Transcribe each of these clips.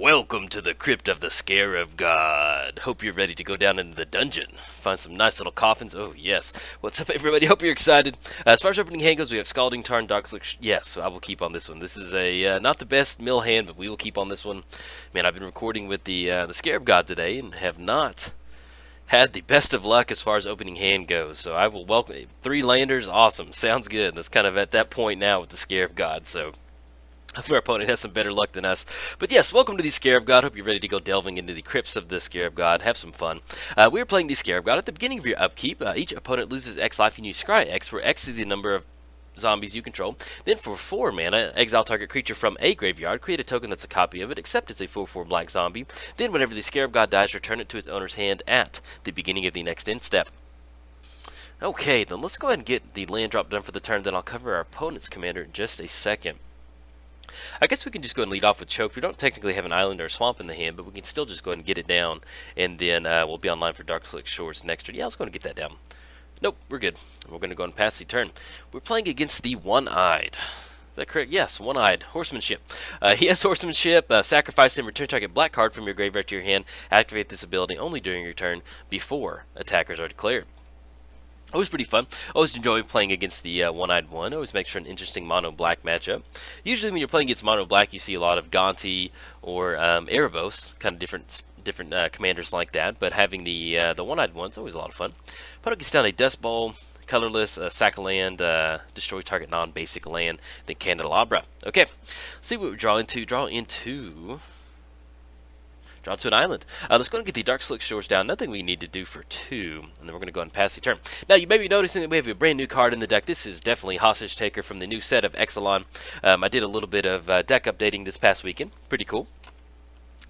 Welcome to the Crypt of the Scarab God. Hope you're ready to go down into the dungeon. Find some nice little coffins. Oh, yes. What's up, everybody? Hope you're excited. As far as opening hand goes, we have Scalding Tarn, Dark Slick. Yes, I will keep on this one. This is a not the best mill hand, but we will keep on this one. Man, I've been recording with the Scarab God today and have not had the best of luck as far as opening hand goes. So I will welcome 3 landers. Awesome. Sounds good. That's kind of at that point now with the Scarab God. So hopefully our opponent has some better luck than us. But yes, welcome to the Scarab God. Hope you're ready to go delving into the crypts of the Scarab God. Have some fun. We are playing the Scarab God. At the beginning of your upkeep, each opponent loses X life and you scry X, where X is the number of zombies you control. Then for 4 mana, exile target creature from a graveyard, create a token that's a copy of it, except it's a 4/4 black zombie. Then whenever the Scarab God dies, return it to its owner's hand at the beginning of the next end step. Okay, then let's go ahead and get the land drop done for the turn, then I'll cover our opponent's commander in just a second. I guess we can just go and lead off with Choke. We don't technically have an island or a swamp in the hand, but we can still just go ahead and get it down, and then we'll be online for Dark Slick Shores next turn. Yeah, let's go and get that down. Nope, we're good. We're going to go and pass the turn. We're playing against the One-Eyed. Is that correct? Yes, One-Eyed. Horsemanship. He has Horsemanship. Sacrifice and return target black card from your graveyard to your hand. Activate this ability only during your turn before attackers are declared. Always pretty fun. Always enjoy playing against the One-Eyed One. Always makes for an interesting mono-black matchup. Usually when you're playing against mono-black, you see a lot of Gonti or Erebos, kind of different commanders like that. But having the One-Eyed One's always a lot of fun. Opponent gets down a Dust Bowl, colorless, sack a land, destroy target non-basic land, then Candelabra. Okay, let's see what we draw into. Draw to an island. Let's go and get the Dark Slick Shores down. Nothing we need to do for 2. And then we're going to go and pass the turn. Now, you may be noticing that we have a brand new card in the deck. This is definitely Hostage Taker from the new set of Exelon. I did a little bit of deck updating this past weekend. Pretty cool.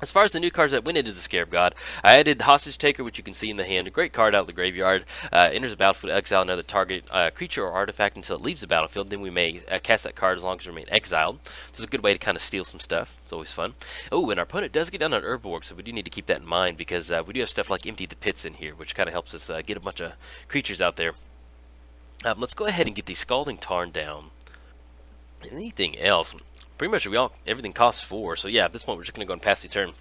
As far as the new cards that went into the Scarab God, I added Hostage Taker, which you can see in the hand. A great card out of the graveyard. Enters the battlefield, exile another target creature or artifact until it leaves the battlefield. Then we may cast that card as long as it remains exiled. So it's a good way to kind of steal some stuff. It's always fun. Oh, and our opponent does get down on Herborg, so we do need to keep that in mind because we do have stuff like Empty the Pits in here, which kind of helps us get a bunch of creatures out there. Let's go ahead and get the Scalding Tarn down. Anything else? Pretty much everything costs 4, so yeah, at this point we're just going to go and pass the turn.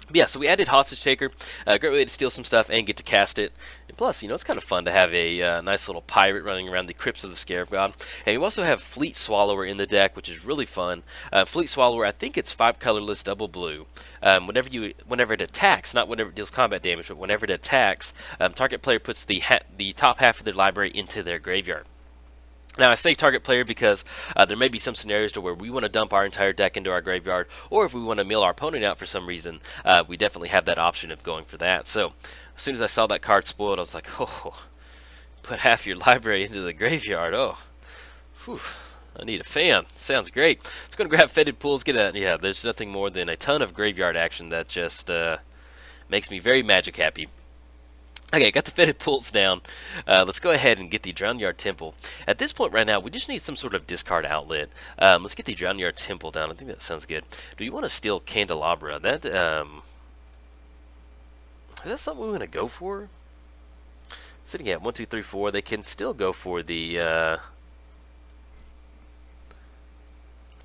But yeah, so we added Hostage Taker, a great way to steal some stuff and get to cast it. And plus, you know, it's kind of fun to have a nice little pirate running around the crypts of the Scarab God. And we also have Fleet Swallower in the deck, which is really fun. Fleet Swallower, I think it's 5 colorless, double blue. Whenever it attacks, not whenever it deals combat damage, but whenever it attacks, target player puts the top half of their library into their graveyard. Now, I say target player because there may be some scenarios to where we want to dump our entire deck into our graveyard, or if we want to mill our opponent out for some reason, we definitely have that option of going for that. So, as soon as I saw that card spoiled, I was like, oh, put half your library into the graveyard. Oh, whew, I need a fan. Sounds great. Let's go and grab Fetid Pools. Yeah, there's nothing more than a ton of graveyard action that just makes me very magic happy. Okay, got the Fetid Pools down. Let's go ahead and get the Drownyard Temple. At this point right now, we just need some sort of discard outlet. Let's get the Drownyard Temple down. I think that sounds good. Do you want to steal Candelabra? Is that something we want to go for? Sitting at 1, 2, 3, 4. They can still go for the... I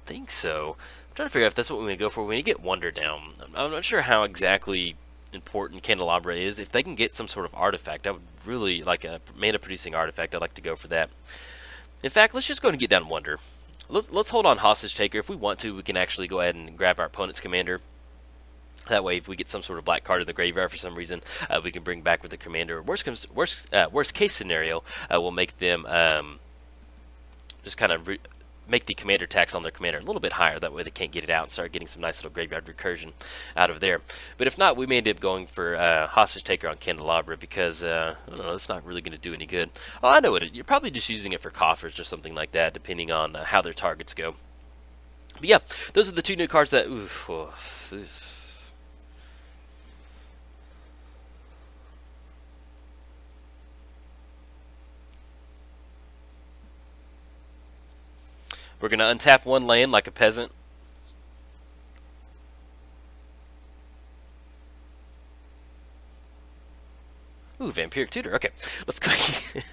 think so. I'm trying to figure out if that's what we want to go for when you get Wonder down. I'm not sure how exactly important Candelabra is. If they can get some sort of artifact, I would really like a mana producing artifact. I'd like to go for that. In fact, let's just go and get down Wonder. Let's hold on Hostage Taker. If we want to, we can actually go ahead and grab our opponent's commander. That way, if we get some sort of black card in the graveyard for some reason, we can bring back with the commander. Worst case scenario, we'll make them just kind of make the commander tax on their commander a little bit higher. That way they can't get it out and start getting some nice little graveyard recursion out of there. But if not, we may end up going for Hostage Taker on Candelabra because, I don't know, it's not really going to do any good. Oh, I know what you're probably just using it for coffers or something like that, depending on how their targets go. But yeah, those are the 2 new cards that... We're going to untap 1 land like a peasant. Ooh, Vampiric Tutor. Okay, let's go.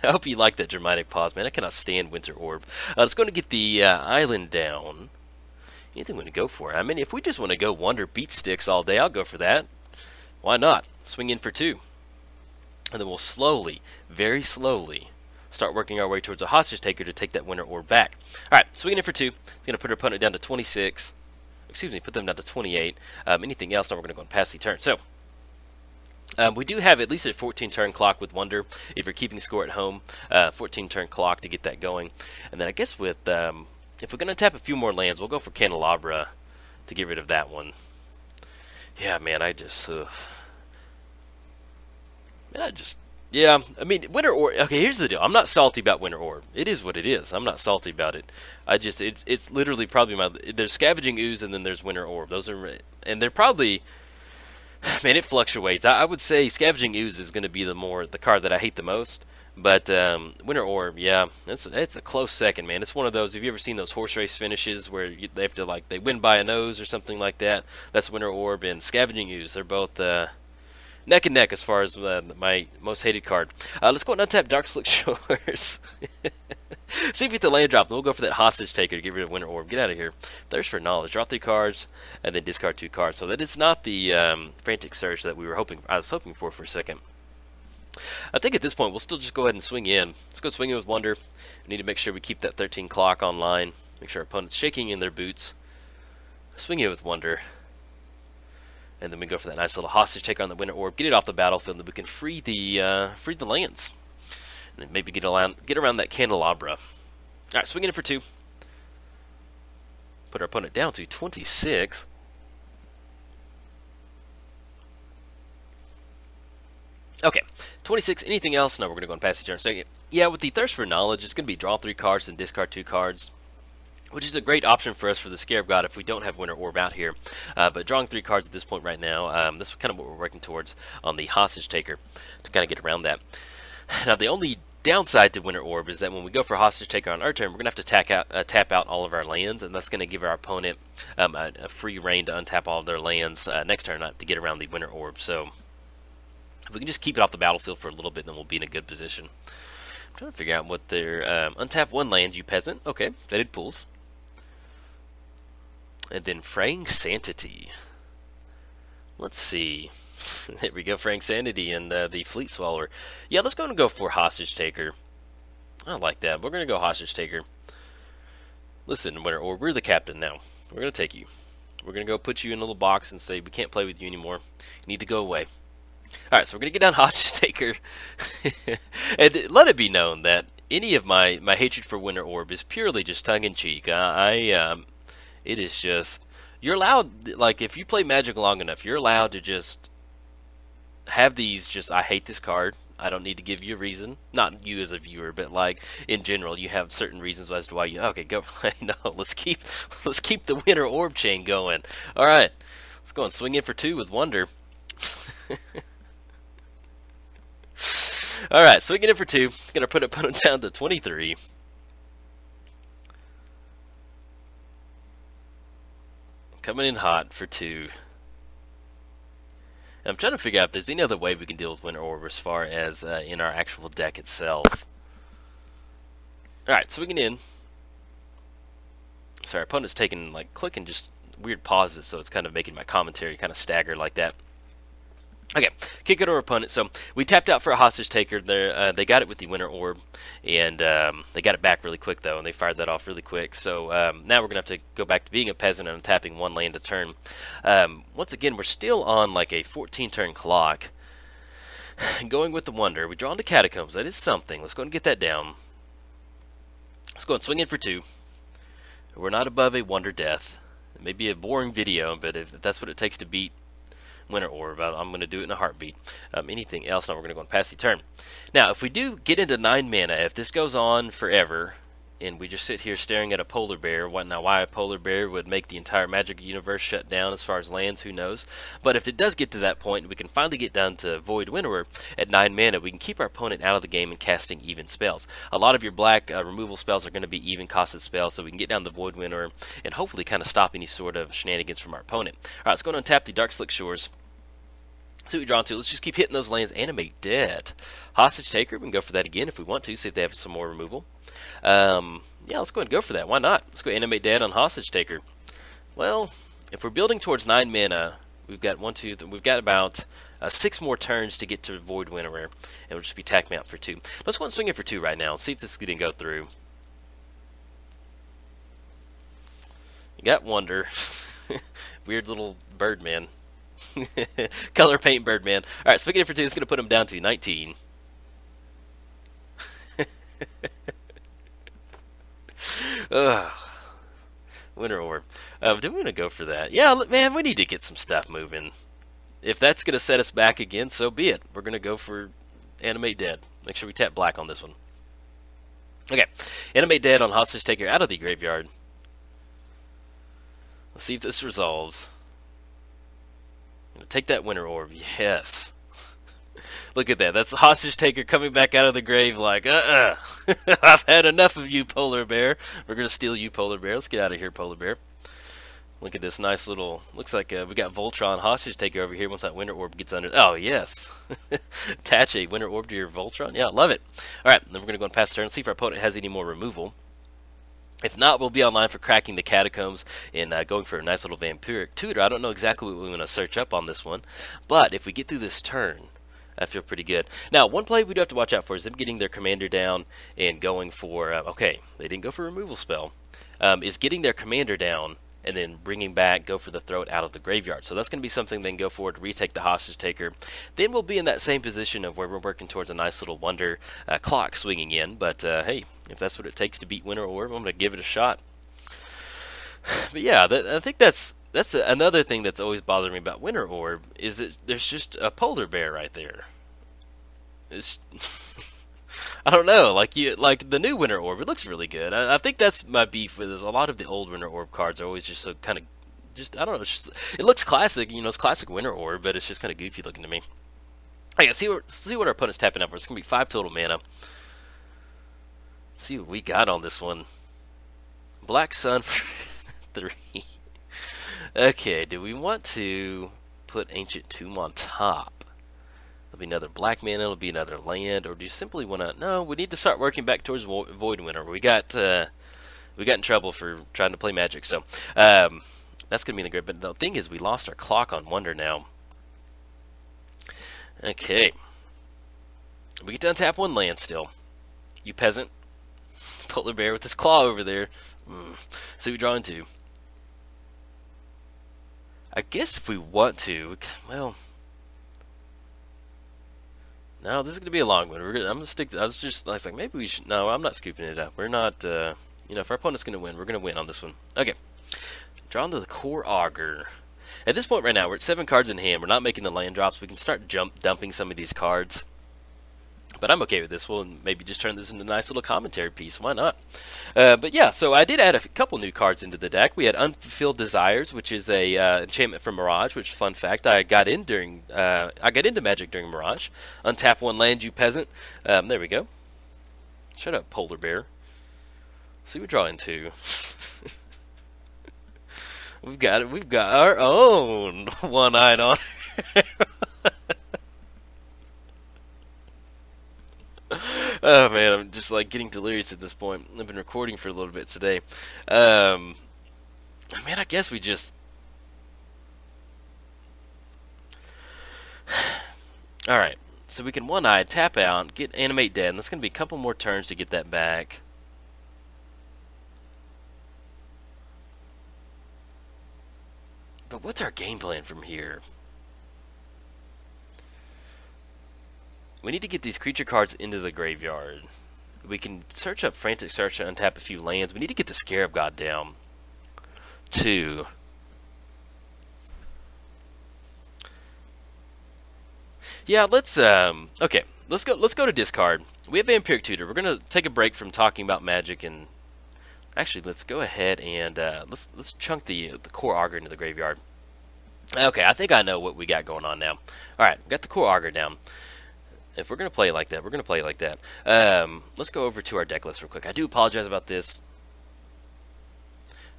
I hope you like that dramatic pause, man. I cannot stand Winter Orb. Let's go and get the island down. Anything we want to go for. I mean, if we just want to go Wonder beat sticks all day, I'll go for that. Why not? Swing in for 2. And then we'll slowly, very slowly, start working our way towards a hostage taker to take that winter orb back. Alright, swinging in for 2. It's going to put our opponent down to 26. Excuse me, put them down to 28. Anything else, now we're going to go and pass the turn. So, we do have at least a 14-turn clock with Wonder, if you're keeping score at home. 14-turn clock to get that going. And then I guess with, if we're going to tap a few more lands, we'll go for Candelabra to get rid of that one. Yeah, man, yeah, I mean, Winter Orb, okay, here's the deal. I'm not salty about Winter Orb. It is what it is. I'm not salty about it. It's literally probably there's Scavenging Ooze and then there's Winter Orb. Those are, and they're probably, man, it fluctuates. I would say Scavenging Ooze is going to be the card that I hate the most. But Winter Orb, yeah, it's a close second, man. It's one of those, have you ever seen those horse race finishes where they have to, like, they win by a nose or something like that? That's Winter Orb and Scavenging Ooze. They're both neck and neck as far as my most hated card. Let's go and untap Darkslick Shores. See if we get the land drop, and we'll go for that Hostage Taker to get rid of Winter Orb. Get out of here. Thirst for Knowledge. Draw 3 cards, and then discard 2 cards. So that is not the Frantic Search that I was hoping for a second. I think at this point, we'll still just go ahead and swing in. Let's go swing in with Wonder. We need to make sure we keep that 13 clock online. Make sure our opponent's shaking in their boots. Swing in with Wonder. And then we go for that nice little Hostage Taker on the Winter Orb. Get it off the battlefield, and we can free the lands. And then maybe get around that Candelabra. Alright, swing in for 2. Put our opponent down to 26. Okay, 26. Anything else? No, we're going to go and pass the turn. So, yeah, with the Thirst for Knowledge, it's going to be draw 3 cards and discard 2 cards, which is a great option for us for the Scarab God if we don't have Winter Orb out here. But drawing 3 cards at this point right now, this is kind of what we're working towards on the Hostage Taker to kind of get around that. Now, the only downside to Winter Orb is that when we go for Hostage Taker on our turn, we're going to have to tap out all of our lands, and that's going to give our opponent a free reign to untap all of their lands next turn to get around the Winter Orb. So if we can just keep it off the battlefield for a little bit, then we'll be in a good position. I'm trying to figure out what their untap 1 land, you peasant. Okay, vetted pools. And then Fraying Sanctity. Let's see. There we go, Fraying Sanctity and the Fleet Swallower. Yeah, let's go for Hostage Taker. I like that. We're going to go Hostage Taker. Listen, Winter Orb, we're the captain now. We're going to take you. We're going to go put you in a little box and say, we can't play with you anymore. You need to go away. Alright, so we're going to get down Hostage Taker. And let it be known that any of my hatred for Winter Orb is purely just tongue-in-cheek. It is just, you're allowed, like, if you play Magic long enough, you're allowed to just have these, I hate this card. I don't need to give you a reason. Not you as a viewer, but, like, in general, you have certain reasons as to why you, okay, go, no, let's keep the Winter Orb chain going. Alright, let's go and swing in for 2 with Wonder. Alright, swinging in for 2. Gonna put opponent down to 23. Coming in hot for 2. And I'm trying to figure out if there's any other way we can deal with Winter Orb as far as in our actual deck itself. Alright, swinging in. Sorry, our opponent's taking, like, clicking just weird pauses, so it's kind of making my commentary kind of stagger like that. Okay, kick it to our opponent. So we tapped out for a Hostage Taker. They got it with the Winter Orb, and they got it back really quick, though, and they fired that off really quick. So now we're going to have to go back to being a peasant and tapping 1 land a turn. Once again, we're still on like a 14-turn clock. Going with the Wonder. We draw into Catacombs. That is something. Let's go and get that down. Let's go and swing in for 2. We're not above a Wonder Death. It may be a boring video, but if that's what it takes to beat Winter Orb, I'm going to do it in a heartbeat. Anything else? Now we're going to go and pass the turn. Now, if we do get into 9 mana, if this goes on forever, and we just sit here staring at a polar bear, why a polar bear would make the entire Magic universe shut down as far as lands, who knows? But if it does get to that point, and we can finally get down to Void Winter Orb at 9 mana, we can keep our opponent out of the game and casting even spells. A lot of your black removal spells are going to be even costed spells, so we can get down the Void Winter Orb and hopefully kind of stop any sort of shenanigans from our opponent. Alright, let's go and untap the Darkslick Shores. See what we draw into. Let's just keep hitting those lands. Animate Dead. Hostage Taker. We can go for that again if we want to. See if they have some more removal. Yeah, let's go ahead and go for that. Why not? Let's go Animate Dead on Hostage Taker. Well, if we're building towards 9 mana, we've got we've got about 6 more turns to get to Void Winnower, and we'll just be tapping out for 2. Let's go and swing it for 2 right now. See if this is going to go through. You got Wonder. Weird little Birdman. Color paint Birdman. Alright, swinging it for 2 is going to put him down to 19. Ugh. Winter Orb. Do we want to go for that? Yeah, man, we need to get some stuff moving. If that's going to set us back again, so be it. We're going to go for Animate Dead. Make sure we tap black on this one. Okay. Animate Dead on Hostage Taker out of the graveyard. Let's see if this resolves. I'm going to take that Winter Orb. Yes. Look at that. That's the Hostage Taker coming back out of the grave like, I've had enough of you, Polar Bear. We're going to steal you, Polar Bear. Let's get out of here, Polar Bear. Look at this nice little, looks like we got Voltron Hostage Taker over here once that Winter Orb gets under. Oh, yes. Attach a Winter Orb to your Voltron. Yeah, love it. All right, then we're going to go and pass the turn and see if our opponent has any more removal. If not, we'll be online for cracking the Catacombs and going for a nice little Vampiric Tutor. I don't know exactly what we want to search up on this one, but if we get through this turn, I feel pretty good. Now, one play we do have to watch out for is them getting their commander down and going for, okay, they didn't go for a removal spell, is getting their commander down and then bringing back, go for the throat out of the graveyard. So that's going to be something they can go for to retake the Hostage Taker. Then we'll be in that same position of where we're working towards a nice little Wonder clock swinging in. But hey, if that's what it takes to beat Winter Orb, I'm going to give it a shot. But yeah, I think that's another thing that's always bothered me about Winter Orb is that there's just a Polar Bear right there. It's I don't know, like the new Winter Orb, it looks really good. I think that's my beef with a lot of the old Winter Orb cards are always just so kind of, just I don't know, it looks classic, you know, it's classic Winter Orb, but it's just kind of goofy looking to me. Okay, see what our opponent's tapping out for. It's gonna be 5 total mana. See what we got on this one. Black Sun for 3. Okay, do we want to put Ancient Tomb on top? It'll be another black mana, it'll be another land, or do you simply want to... No, we need to start working back towards Void Winter. We got in trouble for trying to play Magic, so that's going to be in the grid. But the thing is, we lost our clock on Wonder now. Okay. We get to untap 1 land still. You peasant. Polar Bear with his claw over there. See we draw into. I guess if we want to, well... No, this is going to be a long one. I'm going to stick... I was like, maybe we should... No, I'm not scooping it up. We're not... you know, if our opponent's going to win, we're going to win on this one. Okay. Draw into the Core Augur. At this point right now, we're at 7 cards in hand. We're not making the land drops. We can start dumping some of these cards. But I'm okay with this. We'll maybe just turn this into a nice little commentary piece. Why not? But yeah, so I did add a couple new cards into the deck. We had Unfulfilled Desires, which is a enchantment from Mirage. Which, fun fact, I got into Magic during Mirage. Untap 1 land, you peasant. There we go. Shut up, Polar Bear. See, we draw into. We've got our own one-eyed on. Oh man, I'm just like getting delirious at this point. I've been recording for a little bit today. Man, I guess we just... Alright, so we can one-eye, tap out, get Animate Dead, and that's going to be a couple more turns to get that back. But what's our game plan from here? We need to get these creature cards into the graveyard. We can search up Frantic Search and untap a few lands. We need to get the Scarab God down. 2. Yeah, let's okay. Let's go to discard. We have Vampiric Tutor. We're gonna take a break from talking about Magic and actually let's go ahead and let's chunk the Core Augur into the graveyard. Okay, I think I know what we got going on now. Alright, we got the Core Augur down. If we're going to play like that, we're going to play like that. Let's go over to our deck list real quick. I do apologize about this.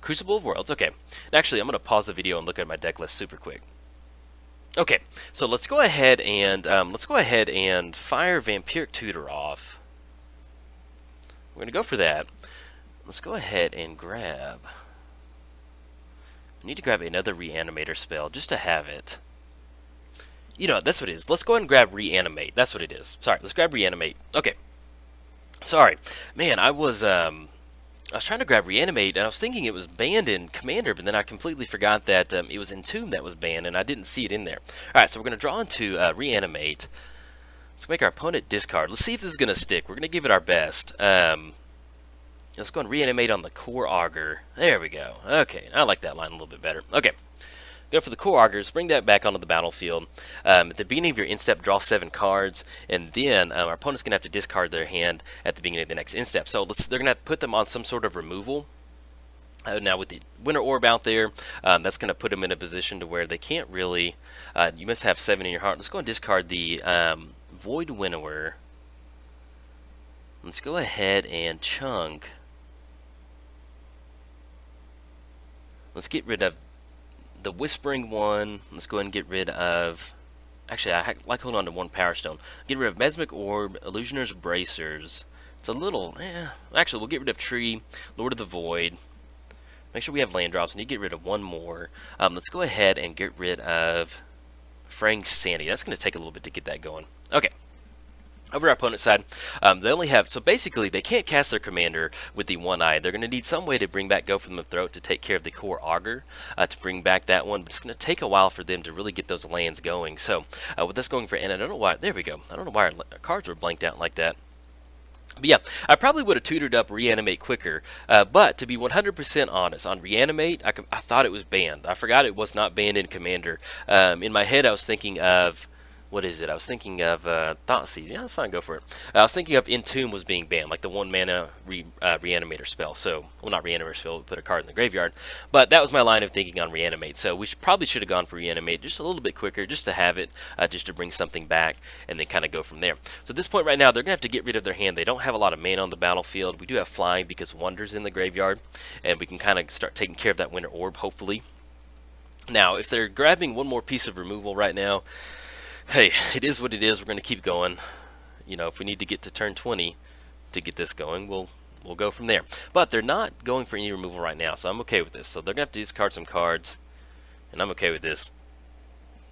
Crucible of Worlds. Okay. Actually, I'm going to pause the video and look at my deck list super quick. Okay. So let's go ahead and fire Vampiric Tutor off. We're going to go for that. Let's go ahead and grab I need to grab another Reanimator spell just to have it. You know, that's what it is. Let's go ahead and grab Reanimate. That's what it is. Sorry, let's grab Reanimate. Okay. Sorry. Man, I was trying to grab Reanimate, and I was thinking it was banned in Commander, but then I completely forgot that it was Entomb that was banned, and I didn't see it in there. Alright, so we're going to draw into Reanimate. Let's make our opponent discard. Let's see if this is going to stick. We're going to give it our best. Let's go and Reanimate on the Core Augur. There we go. Okay, I like that line a little bit better. Okay. Go for the Core Augurs, bring that back onto the battlefield. At the beginning of your instep, draw 7 cards, and then our opponent's going to have to discard their hand at the beginning of the next instep. So they're going to have to put them on some sort of removal. Now with the Winter Orb out there, that's going to put them in a position to where they can't really... you must have 7 in your heart. Let's go and discard the Void Winnower. Let's go ahead and chunk. Let's get rid of the Whispering one. Let's go ahead and get rid of... Actually, I like holding on to 1 Power Stone. Get rid of Mesmic Orb, Illusioner's Bracers. It's a little... Actually, we'll get rid of Tree, Lord of the Void. Make sure we have land drops. We need to get rid of 1 more. Let's go ahead and get rid of Fraying Sanity. That's going to take a little bit to get that going. Okay. Over our opponent's side, they only have... So basically, they can't cast their commander with the one-eye. They're going to need some way to bring back Go from the Throat to take care of the Core Augur, to bring back that one. But it's going to take a while for them to really get those lands going. So, with this going for... And I don't know why... There we go. I don't know why our cards were blanked out like that. But yeah, I probably would have tutored up Reanimate quicker, but to be 100% honest, on Reanimate, I thought it was banned. I forgot it was not banned in Commander. In my head, I was thinking of... What is it? I was thinking of Thoughtseize. Yeah, that's fine. Go for it. I was thinking of Entomb was being banned, like the 1-mana Reanimator spell. So, well, not Reanimator spell. We put a card in the graveyard, but that was my line of thinking on Reanimate. So we probably should have gone for Reanimate just a little bit quicker, just to have it, just to bring something back, and then kind of go from there. So at this point right now, they're gonna have to get rid of their hand. They don't have a lot of mana on the battlefield. We do have Flying because Wonder's in the graveyard, and we can kind of start taking care of that Winter Orb, hopefully. Now, if they're grabbing 1 more piece of removal right now. Hey, it is what it is. We're going to keep going. You know, if we need to get to turn 20 to get this going, we'll go from there. But they're not going for any removal right now, so I'm okay with this. So they're going to have to discard some cards, and I'm okay with this.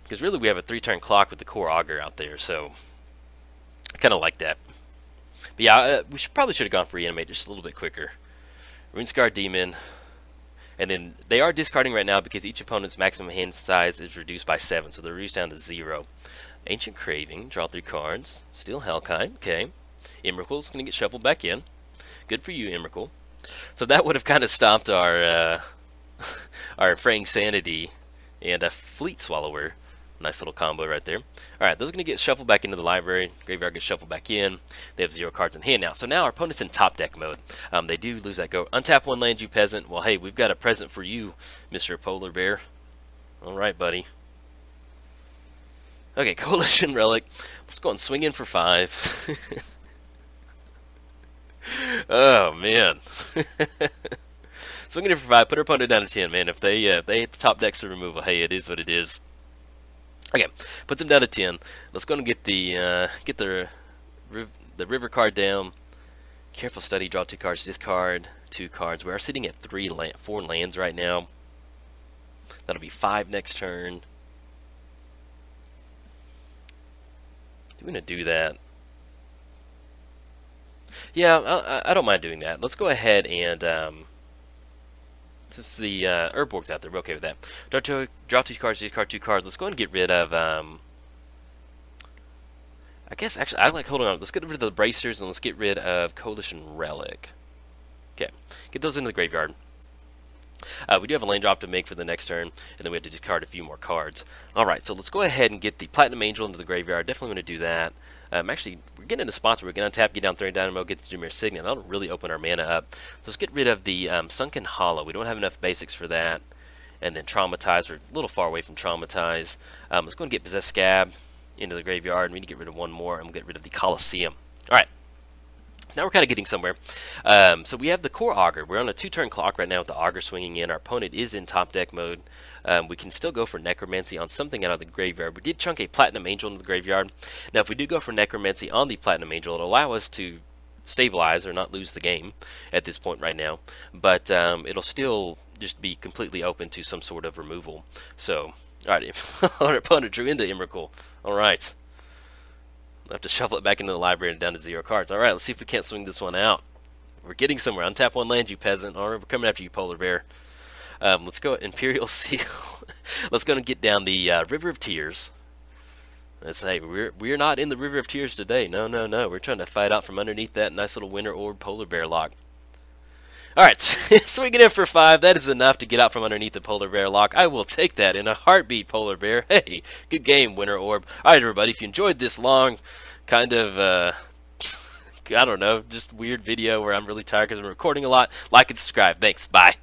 Because really we have a 3-turn clock with the Core Augur out there, so I kind of like that. But yeah, we probably should have gone for Reanimate just a little bit quicker. Runescar Demon. And then they are discarding right now because each opponent's maximum hand size is reduced by 7, so they're reduced down to 0. Ancient Craving, draw 3 cards. Steel Hellkite, okay. Emrakul's going to get shuffled back in. Good for you, Emrakul. So that would have kind of stopped our our Fraying Sanity and a Fleet Swallower. Nice little combo right there. Alright, those are going to get shuffled back into the library. Graveyard gets shuffled back in. They have 0 cards in hand now. So now our opponent's in top deck mode. They do lose that go. Untap 1 land, you peasant. Well, hey, we've got a present for you, Mr. Polar Bear. Alright, buddy. Okay, Coalition Relic. Let's go and swing in for 5. Oh, man. Swinging in for 5. Put our opponent down to 10, man. If they hit the top decks for removal, hey, it is what it is. Okay, puts him down to 10. Let's go and get the river card down. Careful Study, draw 2 cards, discard 2 cards. We are sitting at 4 lands right now. That'll be 5 next turn. I'm going to do that. Yeah, I don't mind doing that. Let's go ahead and... Since the Urborg's out there, we're okay with that. Draw 2 cards, discard 2 cards. Let's go and get rid of... I guess, actually, I like holding on. Let's get rid of the Bracers, and let's get rid of Coalition Relic. Okay, get those into the graveyard. We do have a land drop to make for the next turn, and then we have to discard a few more cards. Alright, so let's go ahead and get the Platinum Angel into the graveyard. Definitely going to do that. Actually, we're getting into spots where we can untap, get down Thread Dynamo, get the Jameer Signet. That'll really open our mana up. So let's get rid of the Sunken Hollow. We don't have enough basics for that. And then Traumatize. We're a little far away from Traumatize. Let's go and get Possessed Scab into the graveyard. And we need to get rid of 1 more, and we'll get rid of the Colosseum. Alright. Now we're kind of getting somewhere. So we have the Core Augur. We're on a 2-turn clock right now with the Augur swinging in. Our opponent is in top deck mode. We can still go for Necromancy on something out of the graveyard. We did chunk a Platinum Angel into the graveyard. Now if we do go for Necromancy on the Platinum Angel, it'll allow us to stabilize or not lose the game at this point right now. But it'll still just be completely open to some sort of removal. So, alright, our opponent drew into Emrakul. Alright. I'll have to shuffle it back into the library and down to 0 cards. Alright, let's see if we can't swing this one out. We're getting somewhere. Untap 1 land, you peasant. Alright, we're coming after you, Polar Bear. Let's go Imperial Seal. Let's go and get down the River of Tears. Let's say we're not in the River of Tears today. No, no, no. We're trying to fight out from underneath that nice little Winter Orb Polar Bear lock. Alright, swinging in for 5. That is enough to get out from underneath the Polar Bear lock. I will take that in a heartbeat, Polar Bear. Hey, good game, Winter Orb. Alright, everybody, if you enjoyed this long, kind of, I don't know, just weird video where I'm really tired because I'm recording a lot, like and subscribe. Thanks. Bye.